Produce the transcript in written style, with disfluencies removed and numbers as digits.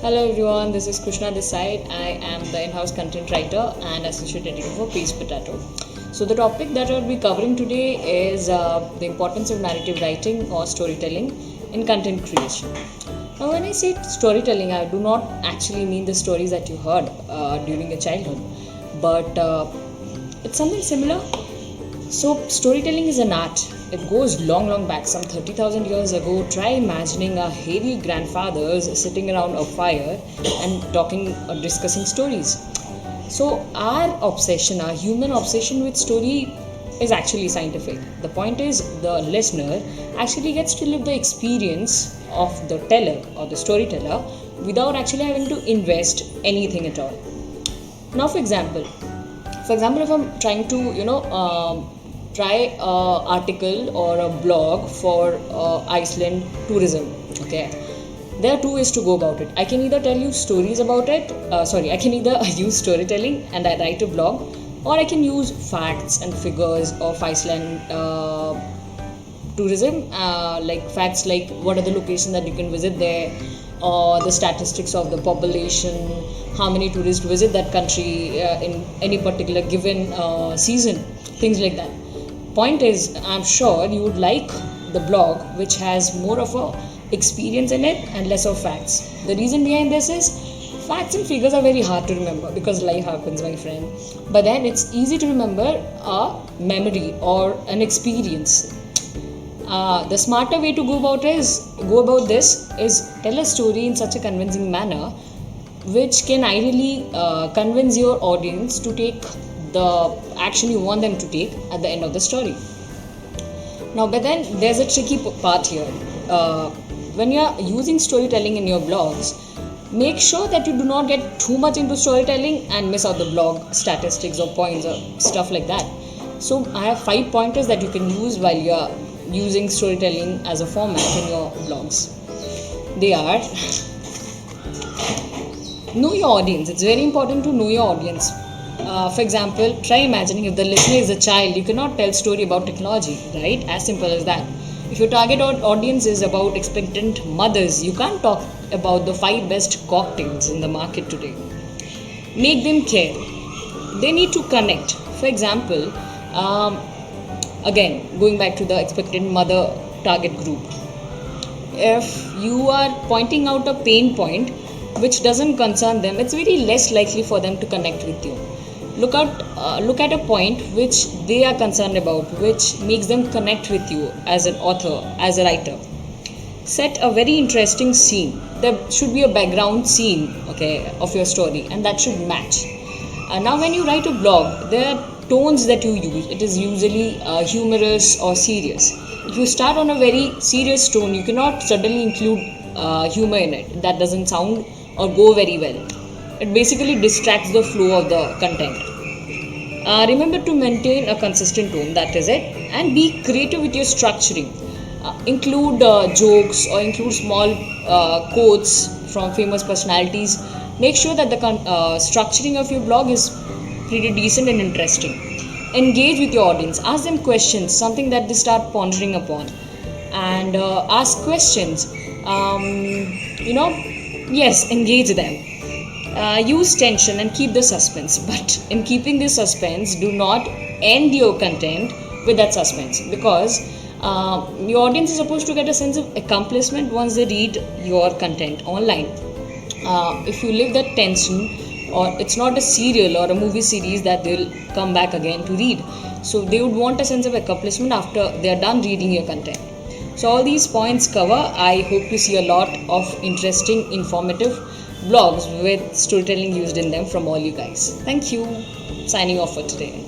Hello everyone, this is Krushna this side. I am the in-house content writer and associate editor for PagePotato. So the topic that I will be covering today is the importance of narrative writing or storytelling in content creation. Now when I say storytelling, I do not actually mean the stories that you heard during your childhood, but it's something similar. So storytelling is an art. It goes long back, some 30,000 years ago. Try imagining our hairy grandfathers sitting around a fire and talking or discussing stories. So our human obsession with story is actually scientific. The point is the listener actually gets to live the experience of the teller or the storyteller without actually having to invest anything at all. Now for example, if I'm trying to try an article or a blog for Iceland tourism, okay, there are two ways to go about it. I can either tell you stories about it, I can either use storytelling and I write a blog, or I can use facts and figures of Iceland tourism, like facts like what are the locations that you can visit there, or the statistics of the population, how many tourists visit that country in any particular given season, things like that. Point is, I'm sure you would like the blog which has more of a experience in it and less of facts. The reason behind this is facts and figures are very hard to remember because life happens, my friend. But then it's easy to remember a memory or an experience. The smarter way to go about this is tell a story in such a convincing manner which can ideally convince your audience to take the action you want them to take at the end of the story. Now, but then there's a tricky part here. When you are using storytelling in your blogs, make sure that you do not get too much into storytelling and miss out the blog statistics or points or stuff like that. So I have 5 pointers that you can use while you are using storytelling as a format in your blogs. They are: know your audience. It's very important to know your audience. For example, try imagining if the listener is a child, you cannot tell story about technology, right? As simple as that. If your target audience is about expectant mothers, you can't talk about the 5 best cocktails in the market today. Make them care. They need to connect. For example, again, going back to the expectant mother target group. If you are pointing out a pain point which doesn't concern them, it's very less likely for them to connect with you. Look at a point which they are concerned about, which makes them connect with you as an author, as a writer. Set a very interesting scene. There should be a background scene, okay, of your story, and that should match. Now when you write a blog, there are tones that you use. It is usually humorous or serious. If you start on a very serious tone, you cannot suddenly include humor in it. That doesn't sound or go very well. It basically distracts the flow of the content. Remember to maintain a consistent tone, that is it, and be creative with your structuring. Include jokes or include small quotes from famous personalities. Make sure that the structuring of your blog is pretty decent and interesting. Engage with your audience. Ask them questions, something that they start pondering upon, and ask questions. Yes, engage them. Use tension and keep the suspense, but in keeping the suspense, do not end your content with that suspense, because your audience is supposed to get a sense of accomplishment once they read your content online. If you leave that tension, or it's not a serial or a movie series that they'll come back again to read, so they would want a sense of accomplishment after they are done reading your content. So all these points cover. I hope to see a lot of interesting, informative blogs with storytelling used in them from all you guys. Thank you. Signing off for today.